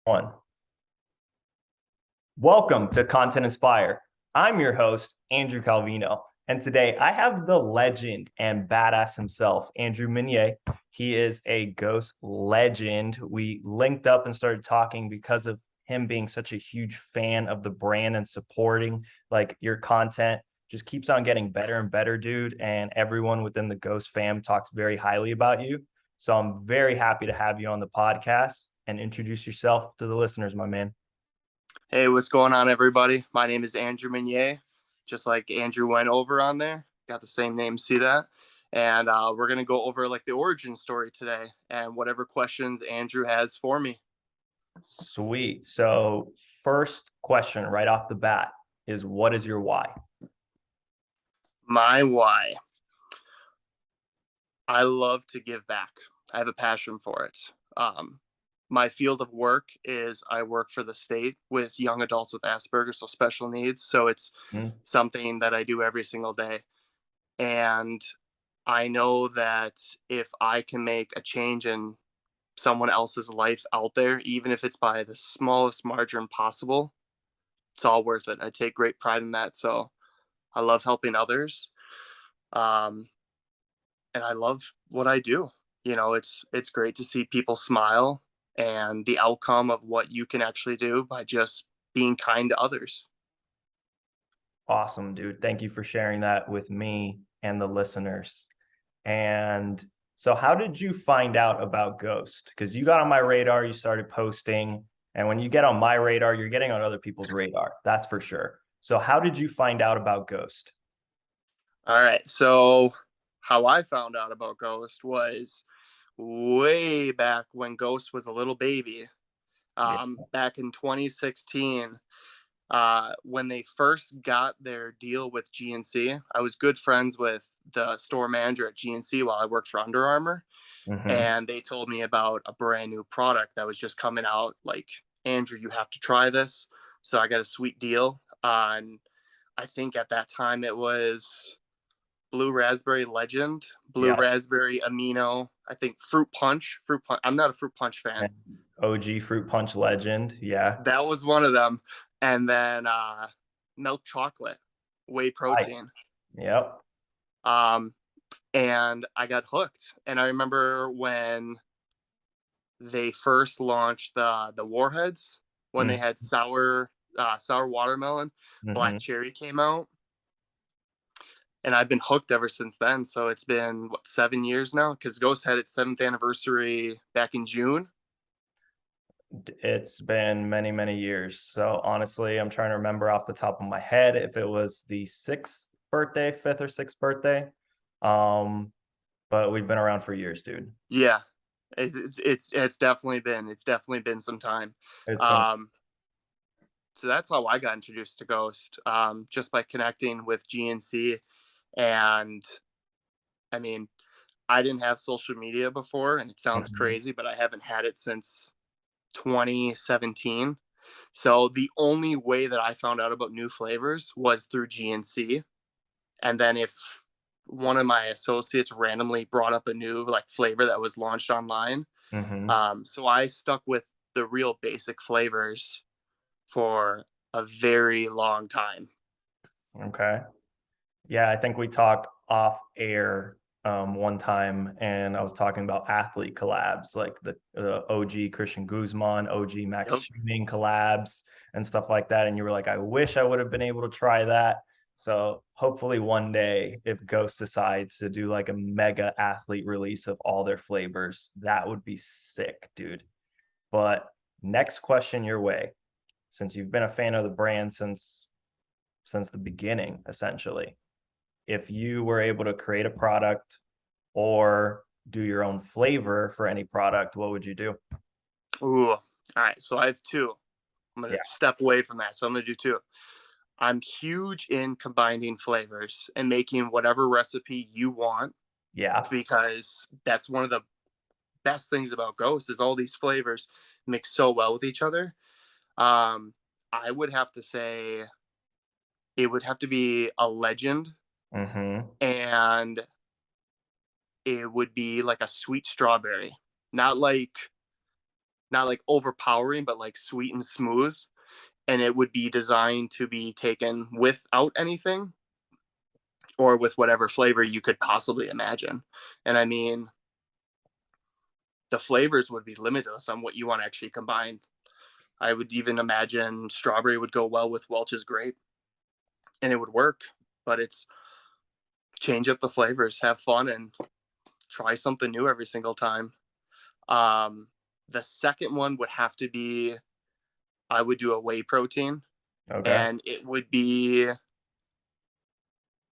One. Welcome to Content Inspire. I'm your host, Andrew Calvino, and today I have the legend and badass himself, Andrew Meunier. He is a ghost legend. We linked up and started talking because of him being such a huge fan of the brand and supporting like your content. Just keeps on getting better and better, dude. And everyone within the Ghost fam talks very highly about you. So I'm very happy to have you on the podcast and introduce yourself to the listeners, my man. Hey, what's going on, everybody? My name is Andrew Meunier, just like Andrew went over on there. Got the same name, see that? And we're going to go over like the origin story today and whatever questions Andrew has for me. Sweet. So, first question right off the bat is what is your why? My why. I love to give back. I have a passion for it. My field of work is I work for the state with young adults with Asperger's, so special needs. So it's Hmm. something that I do every single day. And I know that if I can make a change in someone else's life out there, even if it's by the smallest margin possible, it's all worth it. I take great pride in that. So I love helping others. Um, and I love what I do. It's great to see people smile and the outcome of what you can actually do by just being kind to others. Awesome, dude. Thank you for sharing that with me and the listeners. And so, how did you find out about Ghost? Because you got on my radar, you started posting. And when you get on my radar, you're getting on other people's radar. That's for sure. So, how did you find out about Ghost? All right. So how I found out about Ghost was way back when Ghost was a little baby. Yeah. Back in 2016, when they first got their deal with GNC. I was good friends with the store manager at GNC while I worked for Under Armour, Hmm. and they told me about a brand new product that was just coming out. Like, Andrew, you have to try this. So I got a sweet deal on. I think at that time it was Blue Raspberry Legend, Blue Yeah. Raspberry Amino. I think Fruit Punch. Fruit Punch. I'm not a Fruit Punch fan. OG Fruit Punch legend. Yeah. That was one of them. And then milk chocolate, whey Hi. protein. Yep. Um, and I got hooked. And I remember when they first launched the Warheads, when they had sour watermelon, black Mm-hmm. cherry came out, and I've been hooked ever since then. So it's been what, 7 years now? Because Ghost had its seventh anniversary back in June. It's been many, many years. So honestly, I'm trying to remember off the top of my head if it was the sixth birthday, fifth or sixth birthday. Um, but we've been around for years, dude. Yeah, it's definitely been some time. It's been Um, so that's how I got introduced to Ghost, just by connecting with GNC. And I mean, I didn't have social media before, and it sounds Mhm. crazy, but I haven't had it since 2017. So the only way that I found out about new flavors was through GNC. And then if one of my associates randomly brought up a new like flavor that was launched online, Mhm. so I stuck with the real basic flavors for a very long time. Okay. Yeah, I think we talked off air one time, and I was talking about athlete collabs, like the OG Christian Guzman, OG Max Yep. Shooting collabs, and stuff like that. And you were like, I wish I would have been able to try that. So hopefully one day, if Ghost decides to do like a mega athlete release of all their flavors, that would be sick, dude. But next question your way, since you've been a fan of the brand since the beginning, essentially if you were able to create a product or do your own flavor for any product, what would you do? Ooh. All right. So I have two. I'm going Yeah. to step away from that. So I'm going to do two. I'm huge in combining flavors and making whatever recipe you want, Yeah. because that's one of the best things about Ghost is all these flavors mix so well with each other. Um, I would have to say it would have to be a legend, Mm-hmm. and it would be like a sweet strawberry, not like not like overpowering, but like sweet and smooth. And it would be designed to be taken without anything or with whatever flavor you could possibly imagine. And I mean, the flavors would be limitless on what you want to actually combine. I would even imagine strawberry would go well with Welch's grape and it would work. But it's change up the flavors, have fun, and try something new every single time. Um, the second one would have to be I would do a whey protein, Okay. and it would be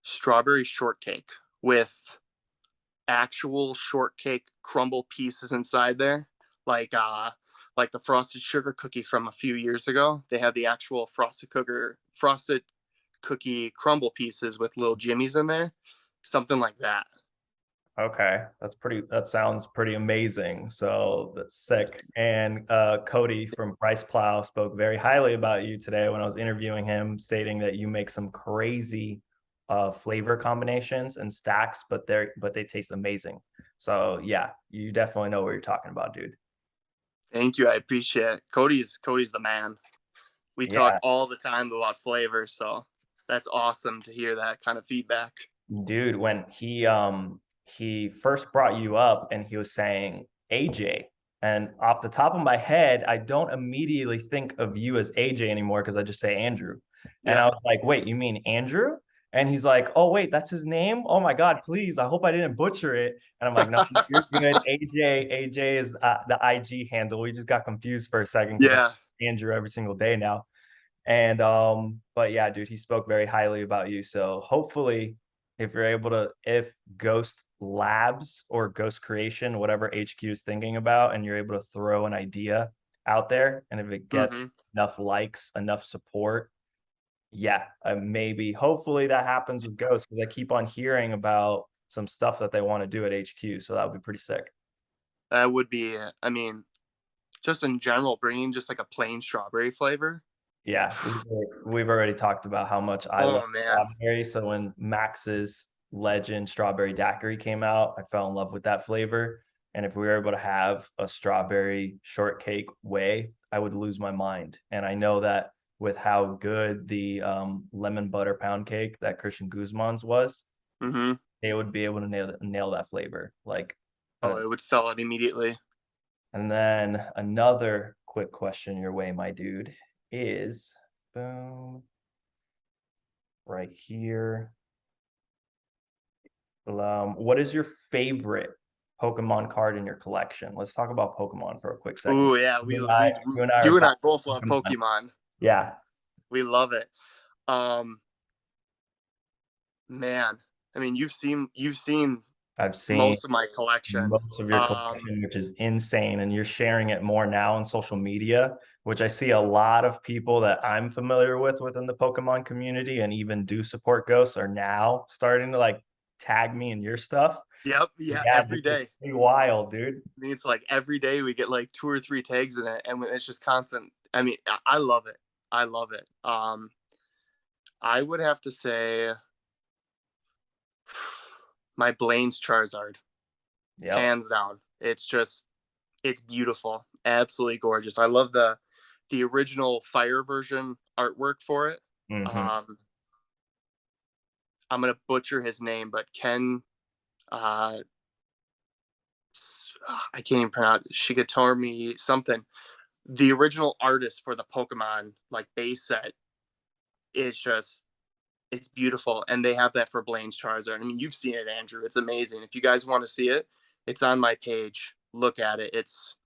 strawberry shortcake with actual shortcake crumble pieces inside there, like the frosted sugar cookie from a few years ago. They had the actual frosted cookie crumble pieces with little jimmies in there, something like that. Okay, that sounds pretty amazing. So that's sick. And Cody from Price Plow spoke very highly about you today when I was interviewing him, stating that you make some crazy flavor combinations and stacks, but they taste amazing. So yeah, you definitely know what you're talking about, dude. Thank you, I appreciate it. Cody's the man. We talk Yeah, all the time about flavor, so that's awesome to hear that kind of feedback. dude, when he first brought you up and he was saying AJ, and off the top of my head, I don't immediately think of you as AJ anymore because I just say Andrew. And I Yeah, was like, wait, you mean Andrew? And he's like, oh wait, that's his name. Oh my God, please, I hope I didn't butcher it. And I'm like, no, you're good. AJ is the IG handle. We just got confused for a second because I'm yeah. Andrew every single day now. And but yeah, dude, he spoke very highly about you. So hopefully, if you're able to, if Ghost Labs or Ghost Creation, whatever HQ is thinking about, and you're able to throw an idea out there, and if it gets Hmm. enough likes, enough support, yeah, maybe hopefully that happens with Ghost because I keep on hearing about some stuff that they want to do at HQ. So that would be pretty sick. That would be. I mean, just in general, bringing just like a plain strawberry flavor. Yeah, we've already talked about how much I love Oh man. strawberry. So when Max's Legend Strawberry Daiquiri came out, I fell in love with that flavor. And if we were able to have a strawberry shortcake whey, I would lose my mind. And I know that with how good the lemon butter pound cake that Christian Guzman's was, Hmm. they would be able to nail that flavor. Like, Oh, uh, it would sell it immediately. and then another quick question your way, my dude, is boom right here. What is your favorite Pokemon card in your collection? Let's talk about Pokemon for a quick second. Ooh, yeah. You and I are You and back I both to love Pokemon. Pokemon. Yeah, We love it. Um, man. I mean, you've seen I've seen most of my collection. most of your collection, which is insane, and you're sharing it more now on social media, which I see a lot of people that I'm familiar with within the Pokemon community and even do support ghosts are now starting to like tag me in your stuff. Yep. Yeah. Yeah, dude, Every it's day. pretty wild, dude. I mean, it's like every day we get like 2 or 3 tags in it, and it's just constant. I mean, I love it. I love it. I would have to say my Blaine's Charizard, Yep. hands down. It's beautiful, absolutely gorgeous. I love the original fire version artwork for it. Mm-hmm. Um, I'm gonna butcher his name, but Ken, uh, I can't even pronounce Shigetori something. The original artist for the Pokemon like base set is just it's beautiful, and they have that for Blaine's Charizard. I mean, you've seen it, Andrew. It's amazing. If you guys want to see it, it's on my page. Look at it. It's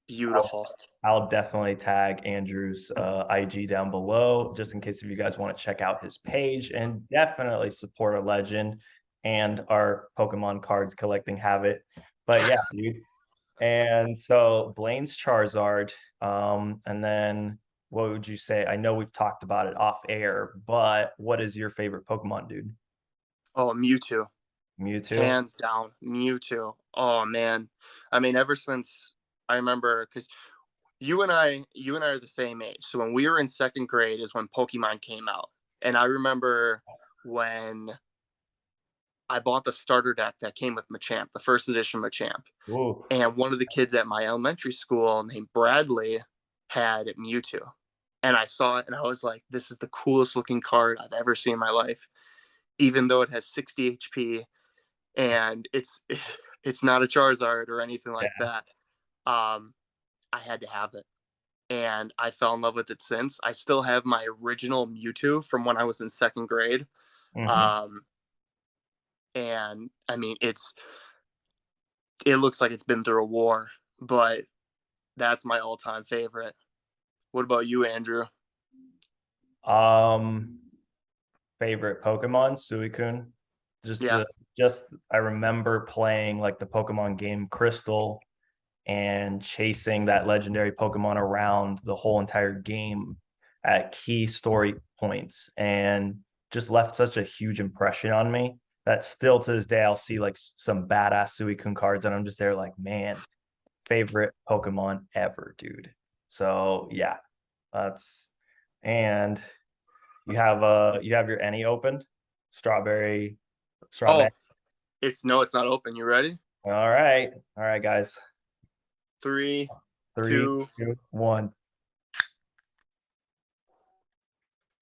beautiful. I'll definitely tag Andrew's IG down below just in case if you guys want to check out his page and definitely support a legend and our Pokemon cards collecting habit. But yeah, dude. And so Blaine's Charizard, and then what would you say? I know we've talked about it off air, but what is your favorite Pokemon, dude? Oh, Mewtwo, Mewtwo? hands down, Mewtwo. Oh man, I mean, ever since I remember, because you and I are the same age. So when we were in second grade is when Pokemon came out, and I remember when I bought the starter deck that came with Machamp, the first edition Machamp. Ooh. And one of the kids at my elementary school named Bradley had Mewtwo. And I saw it and I was like, this is the coolest looking card I've ever seen in my life. Even though it has 60 HP and it's not a Charizard or anything like Yeah. that. I had to have it. And I fell in love with it since. I still have my original Mewtwo from when I was in second grade. Hmm. Um, and I mean, it looks like it's been through a war, but that's my all-time favorite. What about you, Andrew? Um, favorite Pokemon, Suicune. Just Yeah. the just I remember playing like the Pokemon game Crystal and chasing that legendary Pokemon around the whole entire game at key story points and just left such a huge impression on me that still to this day I'll see like some badass Suicune cards and I'm just there like, man, favorite Pokemon ever, dude. So yeah, that's and you have your any opened strawberry strawberry. Oh, it's not open. You ready? All right, guys. Three, Three, two, two, one.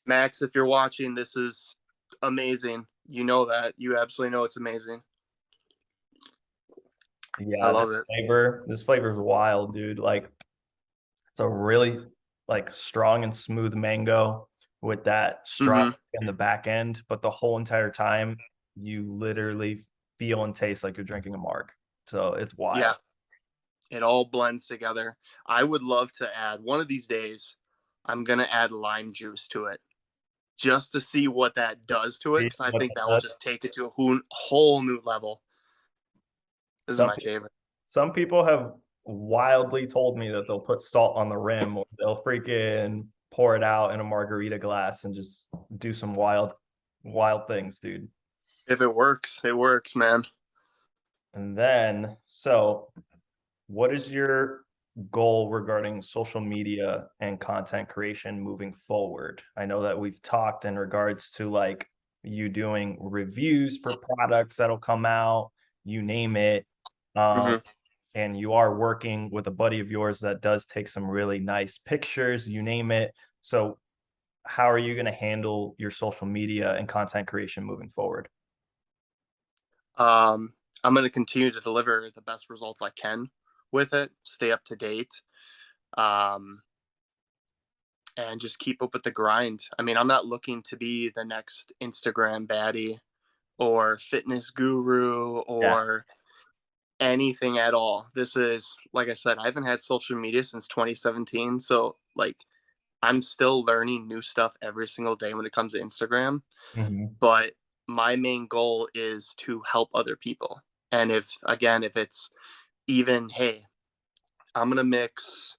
Max. If you're watching, this is amazing. You know that. You absolutely know it's amazing. I Yeah, love it. this flavor is wild, dude. Like it's a really like strong and smooth mango with that strong Mm-hmm. in the back end, but the whole entire time you literally feel and taste like you're drinking a marg. So it's Yeah, wild. it all blends together. I would love to add one of these days. I'm gonna add lime juice to it just to see what that does to it See because I what think that that will does? just take it to a whole new level. This is Some my favorite. some people have wildly told me that they'll put salt on the rim or they'll freaking pour it out in a margarita glass and just do some wild things, dude. If it works, man. And then, so what is your goal regarding social media and content creation moving forward? I know that we've talked in regards to like you doing reviews for products that'll come out, you name it. Um, Mm-hmm. and you are working with a buddy of yours that does take some really nice pictures, you name it. So, how are you going to handle your social media and content creation moving forward? I'm going to continue to deliver the best results I can with it, stay up to date, um, and just keep up with the grind. I mean, I'm not looking to be the next Instagram baddie or fitness guru Yeah. or anything at all. This is, like I said, I haven't had social media since 2017. So, like, I'm still learning new stuff every single day when it comes to Instagram. Mm-hmm. But my main goal is to help other people. And if it's even, hey, I'm gonna mix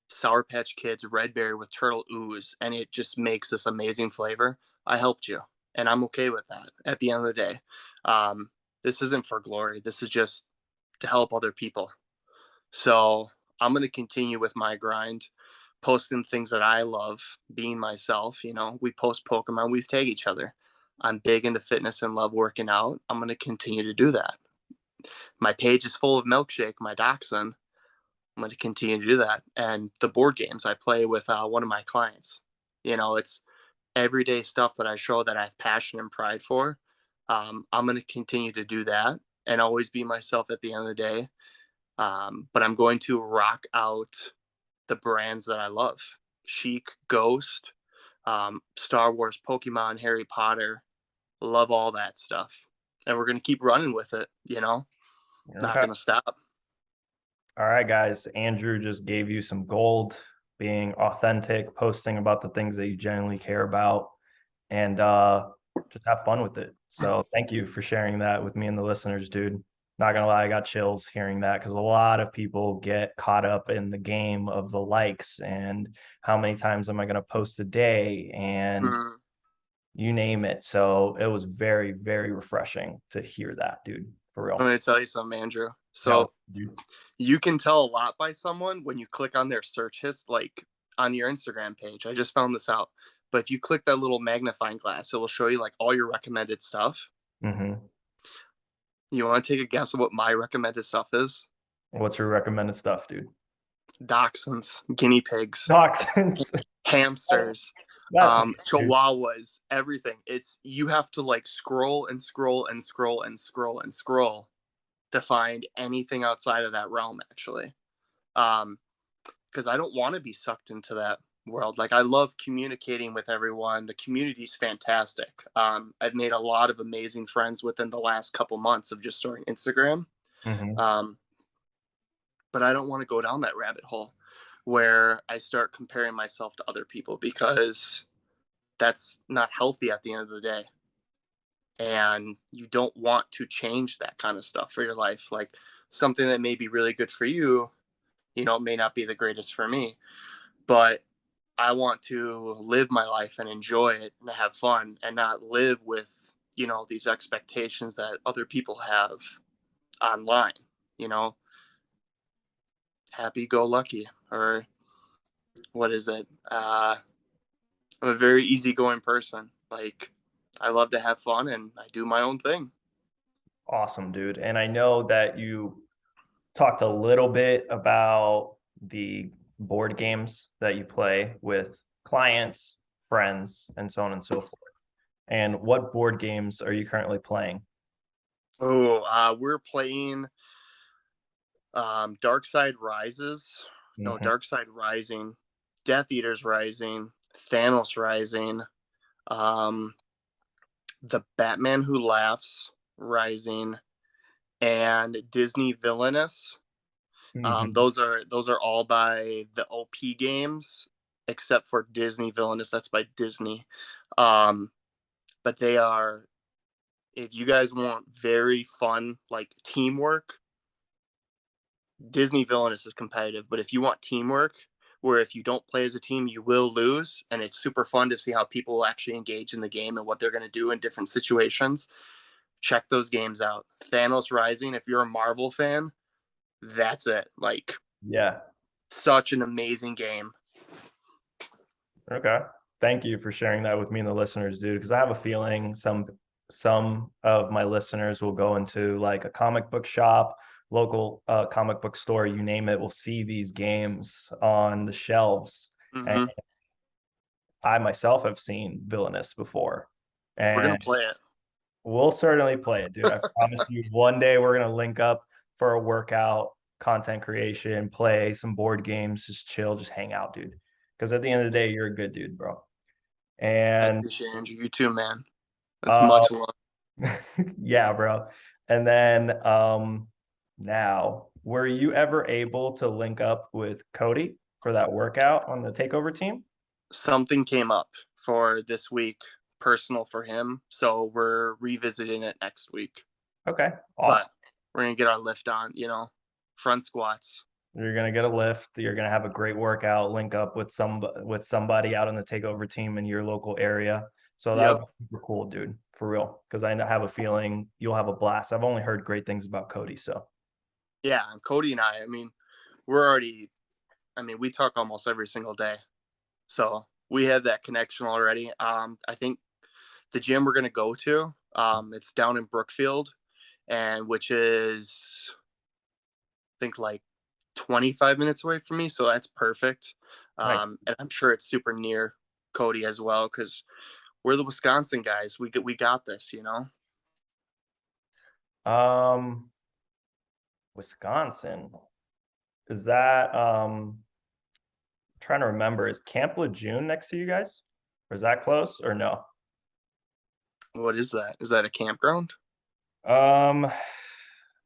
Sour Patch Kids Red Berry with Turtle Ooze, and it just makes this amazing flavor. I helped you, and I'm okay with that. At the end of the day, um, this isn't for glory. This is just to help other people. So I'm gonna continue with my grind, posting things that I love, being myself. You know, we post Pokemon, we tag each other. I'm big into fitness and love working out. I'm gonna continue to do that. My page is full of Milkshake, my dachshund. I'm going to continue to do that. And the board games I play with one of my clients, it's everyday stuff that I show that I have passion and pride for. I'm going to continue to do that and always be myself at the end of the day. But I'm going to rock out the brands that I love: Chic, Ghost, Star Wars, Pokemon, Harry Potter. Love all that stuff. And we're going to keep running with it, not Okay. going to stop. All right, guys. Andrew just gave you some gold, being authentic, posting about the things that you genuinely care about, and just have fun with it. So thank you for sharing that with me and the listeners, dude. Not gonna lie, I got chills hearing that because a lot of people get caught up in the game of the likes and how many times am I gonna post a day and Mm. you name it. So it was very, very refreshing to hear that, dude. For I'm real. going to tell you something, Andrew. Yeah, So dude. you can tell a lot by someone when you click on their search history, like on your Instagram page. I just found this out. But if you click that little magnifying glass, it will show you like all your recommended stuff. Mm-hmm. You want to take a guess of what my recommended stuff is? What's your recommended stuff, dude? Dachshunds, guinea pigs, Toxins. hamsters, That's nice, dude. chihuahuas, everything. It's you have to like scroll and scroll and scroll and scroll and scroll to find anything outside of that realm, actually. Um, because I don't want to be sucked into that world. Like I love communicating with everyone. The community's fantastic. I've made a lot of amazing friends within the last couple months of just starting Instagram. Mhm. Um, but I don't want to go down that rabbit hole where I start comparing myself to other people because that's not healthy at the end of the day. And you don't want to change that kind of stuff for your life. Like something that may be really good for you, may not be the greatest for me. But I want to live my life and enjoy it and have fun and not live with, these expectations that other people have online, you know, happy go lucky or what is it? I'm a very easygoing person. Like I love to have fun and I do my own thing. Awesome, dude. And I know that you talked a little bit about the board games that you play with clients, friends, and so on and so forth. And what board games are you currently playing? Oh, we're playing Dark Side Rises. No, Mhm. Dark Side Rising, Death Eaters Rising, Thanos Rising, um, The Batman Who Laughs Rising, and Disney Villainous. Mhm. Those are all by the OP games, except for Disney Villainous. That's by Disney. Um, but they are. If you guys want very fun like teamwork, Disney Villainous is competitive. But if you want teamwork, where if you don't play as a team, you will lose, and it's super fun to see how people will actually engage in the game and what they're going to do in different situations. Check those games out. Thanos Rising. If you're a Marvel fan, that's it. Like Yeah. such an amazing game. Okay. Thank you for sharing that with me and the listeners, dude. Because I have a feeling some of my listeners will go into like a comic book shop, local comic book store, you name it, will see these games on the shelves. And Hmm. I myself have seen Villainous before. We're gonna And play it. we'll certainly play it, dude. I promise you one day we're gonna link up for a workout, content creation, play some board games, just chill, just hang out, dude. Because at the end of the day, you're a good dude, bro. I And appreciate it, Andrew. You too, man. That's uh much love. yeah, bro. And then now, were you ever able to link up with Cody for that workout on the takeover team? Something came up for this week, personal for him, so we're revisiting it next week. Okay, But awesome. we're gonna get our lift on, front squats. You're gonna get a lift. You're gonna have a great workout. Link up with somebody out on the takeover team in your local area. So that Yep. would be super cool, dude, for real. Because I have a feeling you'll have a blast. I've only heard great things about Cody. So Yeah, and Cody and I mean, we're already. I mean, we talk almost every single day, so we have that connection already. I think the gym we're gonna go to, it's down in Brookfield, and which is I think like 25 minutes away from me, so that's perfect. nice. And I'm sure it's super near Cody as well because we're the Wisconsin guys. We got this. Um, Wisconsin. Is that trying to remember, is Camp Lejeune next to you guys? Or is that close or no? What is that? Is that a campground? Um,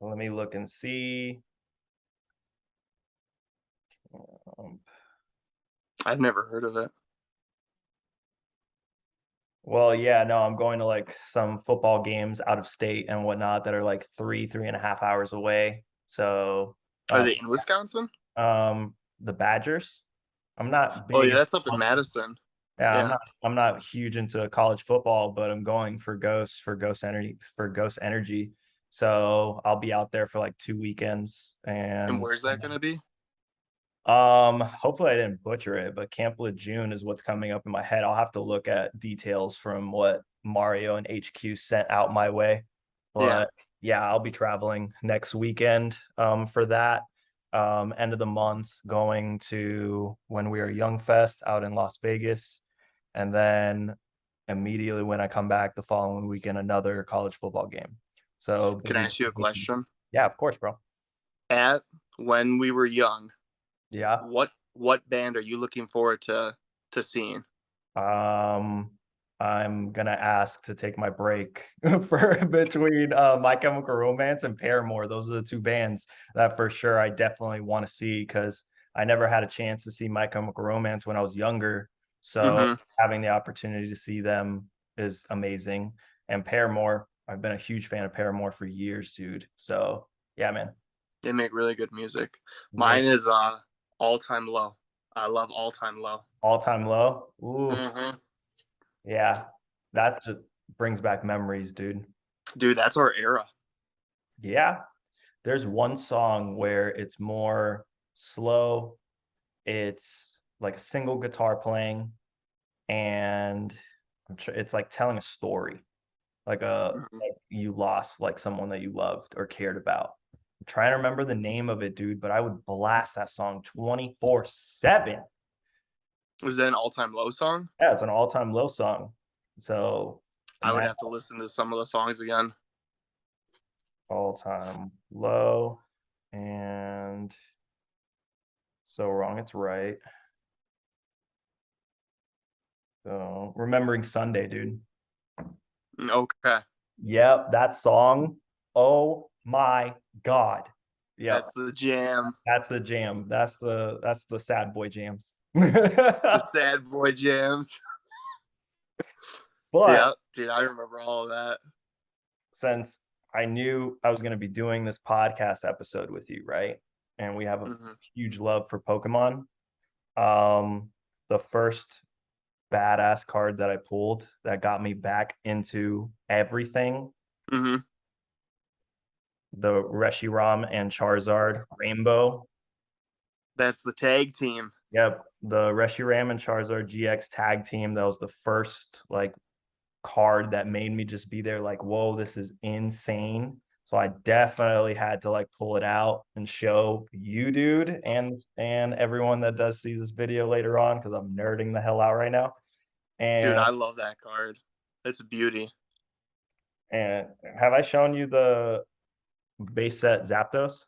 let me look and see. Um, I've never heard of it. well, yeah, no, I'm going to like some football games out of state and whatnot that are like 3.5 hours away. So, Are uh, they in Wisconsin? the Badgers. I'm not Oh big. yeah, that's up in Madison. Yeah, Yeah. I'm not huge into college football, but I'm going for Ghost Energy. So I'll be out there for like 2 weekends And and where's that gonna be? hopefully I didn't butcher it, but Camp Lejeune is what's coming up in my head. I'll have to look at details from what Mario and HQ sent out my way. Yeah. But Yeah, I'll be traveling next weekend for that. End of the month, going to When We Are Young Fest out in Las Vegas. And then immediately when I come back the following weekend, another college football game. So Can I busy. ask you a question? Yeah, of course, bro. At When We Were Young, Yeah. what band are you looking forward to seeing? Um, I'm gonna ask to take my break for between My Chemical Romance and Paramore. Those are the two bands that for sure I definitely want to see because I never had a chance to see My Chemical Romance when I was younger. So Mm-hmm. having the opportunity to see them is amazing. And Paramore, I've been a huge fan of Paramore for years, dude. So yeah, man. They make really good music. Yeah. Mine is All Time Low. I love All Time Low. All time low. Ooh, Mm-hmm. yeah. That just brings back memories, dude. Dude, that's our era. Yeah. There's one song where it's more slow. It's like a single guitar playing, and it's like telling a story, Mhm. like you lost like someone that you loved or cared about. I'm trying to remember the name of it, dude, but I would blast that song 24/7. Was that an All Time Low song? Yeah, it's an all-time low song. So I would imagine have to listen to some of the songs again. all-time low and so wrong, it's right. So remembering Sunday, dude. Okay. Yep, that song. Oh my God. Yep, That's the jam. that's the jam. That's the sad boy jams. The sad boy jams. But Yeah, dude, I remember all of that. since I knew I was going to be doing this podcast episode with you, right? And we have a Mm-hmm. huge love for Pokemon. Um, the first badass card that I pulled that got me back into everything, Mm-hmm. the Reshiram and Charizard Rainbow. That's the tag team. Yep, the Reshiram and Charizard GX tag team. That was the first like card that made me just be there like, whoa, this is insane. So I definitely had to like pull it out and show you, dude, and everyone that does see this video later on because I'm nerding the hell out right now. Dude, And I love that card. It's a beauty. and have I shown you the base set Zapdos?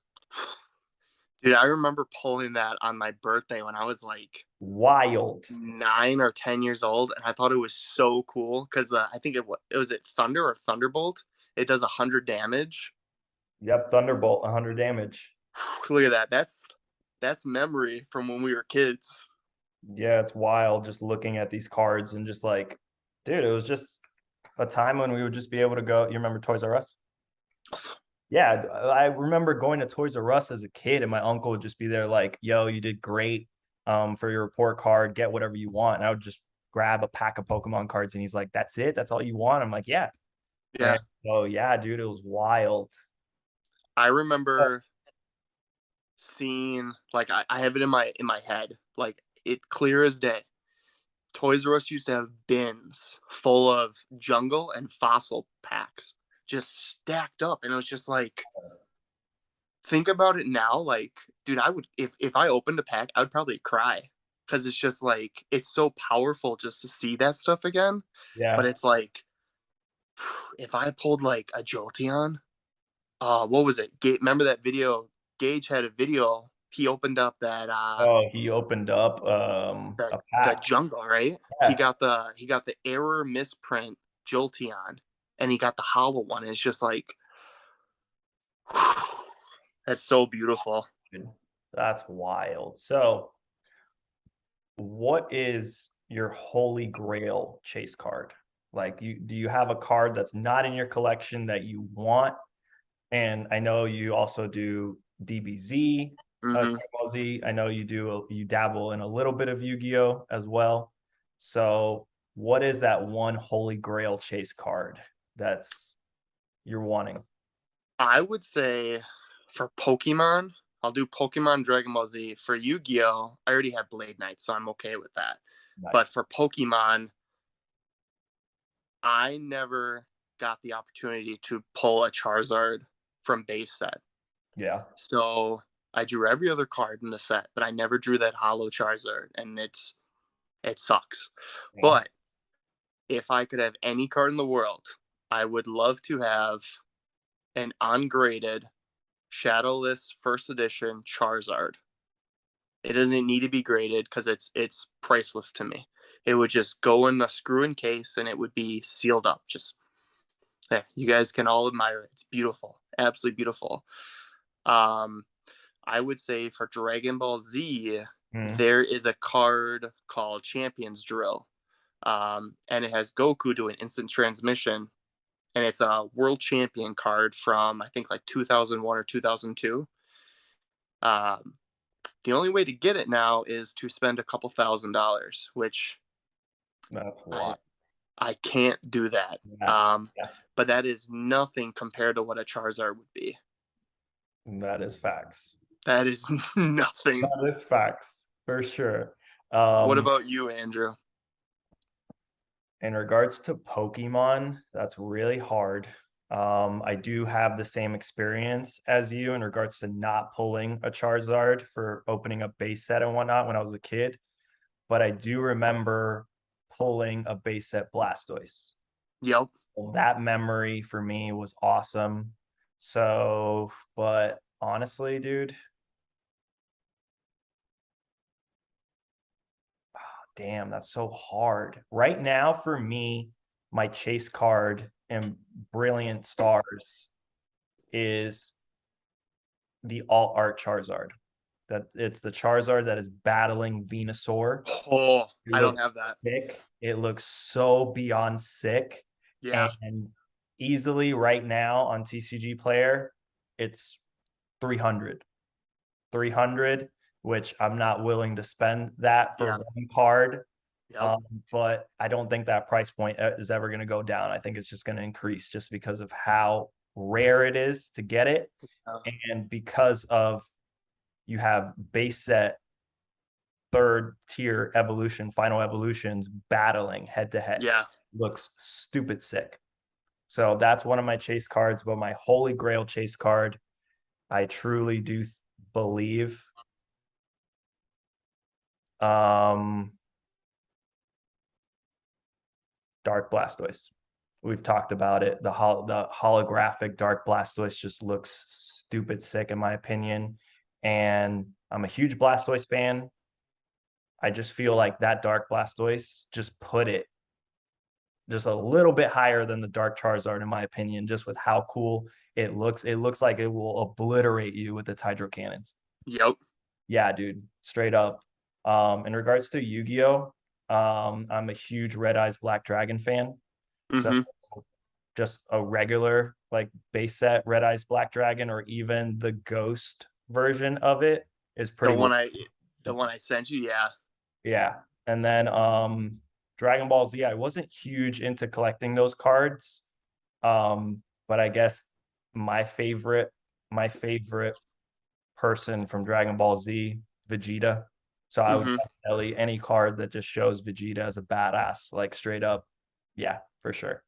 Dude, I remember pulling that on my birthday when I was like Wild. 9 or 10 years old, and I thought it was so cool because I think it was it Thunder or Thunderbolt. It does 100 damage. Yep, Thunderbolt, 100 damage. Look at that. That's memory from when we were kids. Yeah, it's wild just looking at these cards and just like, dude, it was just a time when we would just be able to go. You remember Toys R Us? Yeah, I remember going to Toys R Us as a kid, and my uncle would just be there like, "Yo, you did great for your report card. Get whatever you want." And I would just grab a pack of Pokemon cards, and he's like, "That's it? That's all you want?" I'm like, "Yeah." Yeah, And oh yeah, dude, it was wild. I remember seeing like I have it in my head like it clear as day. Toys R Us used to have bins full of jungle and fossil packs just stacked up, and it was just like think about it now. Like, dude, I would if I opened a pack, I would probably cry because it's just like it's so powerful just to see that stuff again. But Yeah. it's like if I pulled like a Jolteon, what was it? Remember that video? Gage had a video. He opened up Oh, he opened up a the pack. jungle, right? Yeah. He got the error misprint Jolteon, and he got the hollow one. It's just like that's so beautiful. Dude, that's wild. So, what is your holy grail chase card? Like, do you have a card that's not in your collection that you want? And I know you also do DBZ, Hmm. Z. I know you dabble in a little bit of Yu-Gi-Oh as well. So, what is that one holy grail chase card that's you're wanting? I would say for Pokemon, I'll do Pokemon Dragon Ball Z. For Yu-Gi-Oh, I already have Blade Knight, so I'm okay with that. But Nice. for Pokemon, I never. got the opportunity to pull a Charizard from base set. Yeah. So I drew every other card in the set, but I never drew that holo Charizard, and it sucks. Yeah. But if I could have any card in the world, I would love to have an ungraded shadowless first edition Charizard. It doesn't need to be graded because it's priceless to me. It would just go in the screw-in case and it would be sealed up. Just there, you guys can all admire it. It's beautiful, absolutely beautiful. Um, I would say for Dragon Ball Z, Mm. there is a card called Champions Drill, and it has Goku doing instant transmission, and it's a world champion card from I think like 2001 or 2002. Um, the only way to get it now is to spend a couple $1,000s, which That's a I lot. I can't do that. Yeah. Yeah. But that is nothing compared to what a Charizard would be. That is facts. That is nothing. That is facts for sure. What Um, about you, Andrew? in regards to Pokemon, that's really hard. I do have the same experience as you in regards to not pulling a Charizard for opening up base set and whatnot when I was a kid. But I do remember pulling a base set Blastoise. Yep. That memory for me was awesome. So, but honestly, dude, damn, that's so hard. Right now, for me, my chase card in Brilliant Stars is the alt art Charizard. That it's the Charizard that is battling Venusaur. Oh, It I don't looks have that. sick. It looks so beyond sick. Yeah. And easily right now on TCG Player, it's 300. 300, which I'm not willing to spend that for Yeah. one card. Yep. But I don't think that price point is ever going to go down. I think it's just going to increase just because of how rare it is to get it. And because of you have base set third tier evolution, final evolutions battling head to head. Yeah. Looks stupid sick. So that's one of my chase cards, but my holy grail chase card, I truly do believe Dark Blastoise. We've talked about it. The holographic Dark Blastoise just looks stupid sick in my opinion. And I'm a huge Blastoise fan. I just feel like that Dark Blastoise just put it just a little bit higher than the Dark Charizard, in my opinion, just with how cool it looks. It looks like it will obliterate you with its hydro cannons. Yep. Yeah, dude, straight up. In regards to Yu-Gi-Oh, I'm a huge Red Eyes Black Dragon fan. So Mm-hmm. just a regular like base set Red Eyes Black Dragon, or even the Ghost version of it is The pretty one I the one I sent you, yeah. yeah. And then Dragon Ball Z, I wasn't huge into collecting those cards. But I guess my favorite person from Dragon Ball Z, Vegeta. So I would Mm-hmm. definitely any card that just shows Vegeta as a badass, like straight up, yeah, for sure.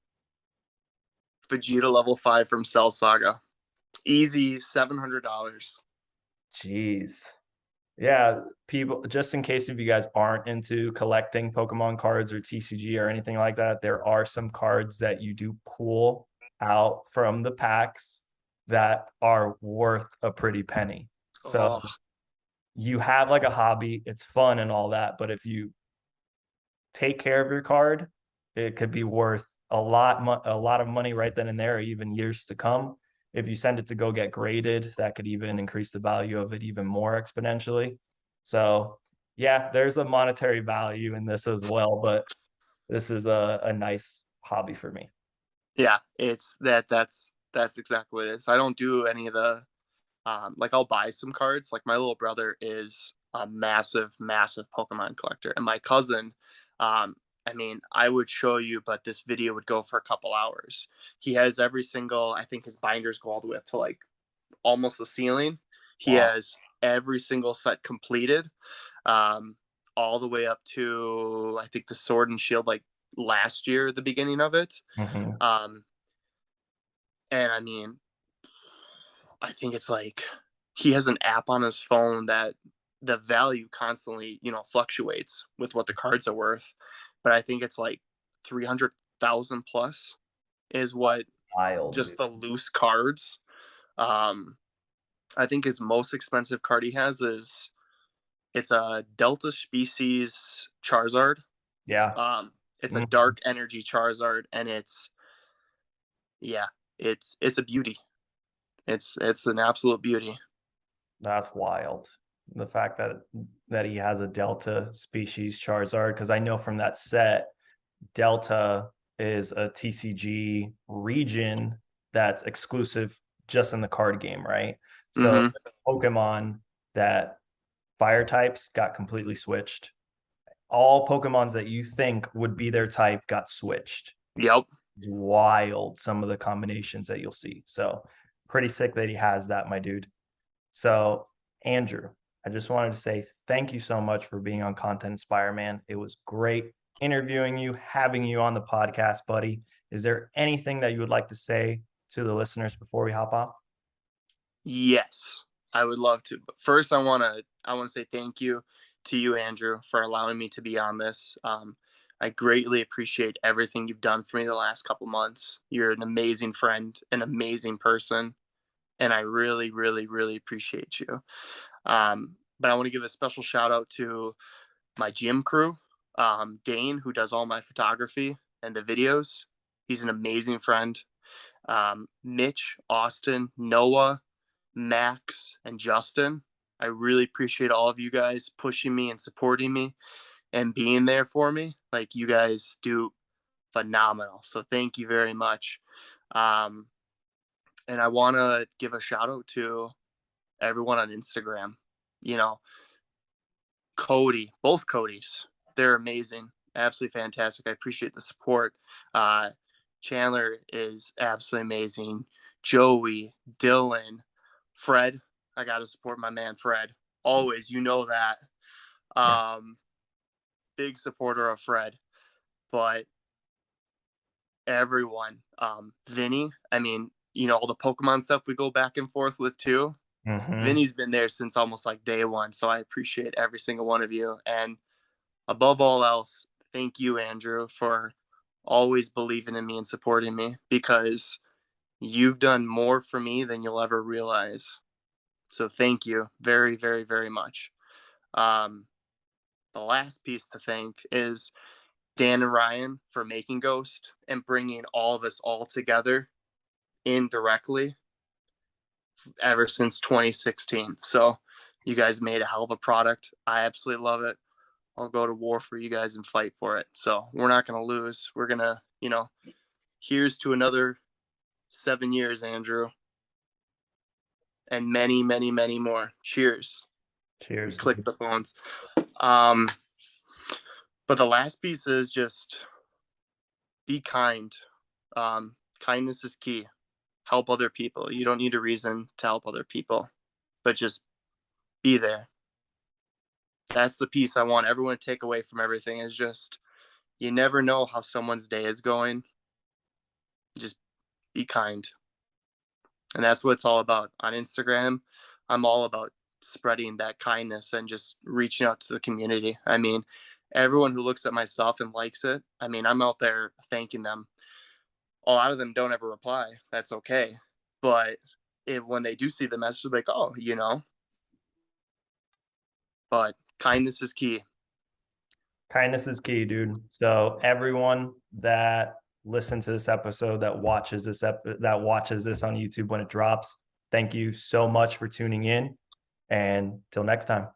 Vegeta level 5 from Cell Saga. Easy $700. Jeez. Yeah, people, just in case if you guys aren't into collecting Pokemon cards or TCG or anything like that, there are some cards that you do pull out from the packs that are worth a pretty penny. So Oh, you have like a hobby, it's fun and all that, but if you take care of your card, it could be worth a lot of money right then and there, or even years to come. If you send it to go get graded, that could even increase the value of it even more exponentially. So yeah, there's a monetary value in this as well, but this is a nice hobby for me. yeah. It's that's exactly what it is. I don't do any of the like I'll buy some cards. Like my little brother is a massive, massive Pokemon collector, and my cousin, I mean, I would show you, but this video would go for a couple hours. He has every single. I think his binders go all the way up to like almost the ceiling. He Wow. has every single set completed, um, all the way up to I think the Sword and Shield like last year, the beginning of it. Mm-hmm. Um, And I mean, I think it's like he has an app on his phone that the value constantly, fluctuates with what the cards are worth. But I think it's like 300,000 plus is what Wild, just dude. the loose cards. Um, I think his most expensive card he has is it's a Delta species Charizard. Yeah. Um, it's a Mhm. dark energy Charizard, and yeah, it's a beauty. It's an absolute beauty. That's wild. The fact that he has a Delta species Charizard, because I know from that set, Delta is a TCG region that's exclusive just in the card game, right? So Mm-hmm. Pokemon that fire types got completely switched. All Pokemons that you think would be their type got switched. Yep. Wild, some of the combinations that you'll see. So pretty sick that he has that, my dude. So, Andrew, I just wanted to say thank you so much for being on Content Inspire, man. It was great interviewing you, having you on the podcast, buddy. Is there anything that you would like to say to the listeners before we hop off? Yes, I would love to. But first, I want to say thank you to you, Andrew, for allowing me to be on this. I greatly appreciate everything you've done for me the last couple months. You're an amazing friend, an amazing person, and I really, really, really appreciate you. But I want to give a special shout out to my gym crew, Dane, who does all my photography and the videos. He's an amazing friend. Mitch, Austin, Noah, Max, and Justin. I really appreciate all of you guys pushing me and supporting me and being there for me. Like, you guys do phenomenal. So thank you very much. Um, and I want to give a shout out to everyone on Instagram. You know, Cody, both Codys, they're amazing, absolutely fantastic. I appreciate the support. Uh, Chandler is absolutely amazing. Joey, Dylan, Fred, I got to support my man Fred. Always, you know that. Yeah. Um, Big supporter of Fred, but everyone, Vinny, I mean, all the Pokemon stuff we go back and forth with too. Mm-hmm. Vinny's been there since almost like day one, so I appreciate every single one of you. And above all else, thank you, Andrew, for always believing in me and supporting me, because you've done more for me than you'll ever realize. So thank you very, very, very much. Um, the last piece to thank is Dan and Ryan for making Ghost and bringing all of us all together indirectly ever since 2016. So you guys made a hell of a product. I absolutely love it. I'll go to war for you guys and fight for it. So we're not going to lose. We're going to, here's to another 7 years, Andrew, and many, many, many more. Cheers. We Cheers, click dude. the phones. Um, but the last piece is just be kind. Kindness is key. Help other people. You don't need a reason to help other people, but just be there. That's the piece I want everyone to take away from everything, is just you never know how someone's day is going. Just be kind. And that's what it's all about. On Instagram, I'm all about spreading that kindness and just reaching out to the community. I mean, everyone who looks at my stuff and likes it, I mean, I'm out there thanking them. A lot of them don't ever reply. That's okay. But when they do see the message, they're like, oh, but kindness is key. Kindness is key, dude. So everyone that listens to this episode, that watches this on YouTube when it drops, thank you so much for tuning in. And till next time.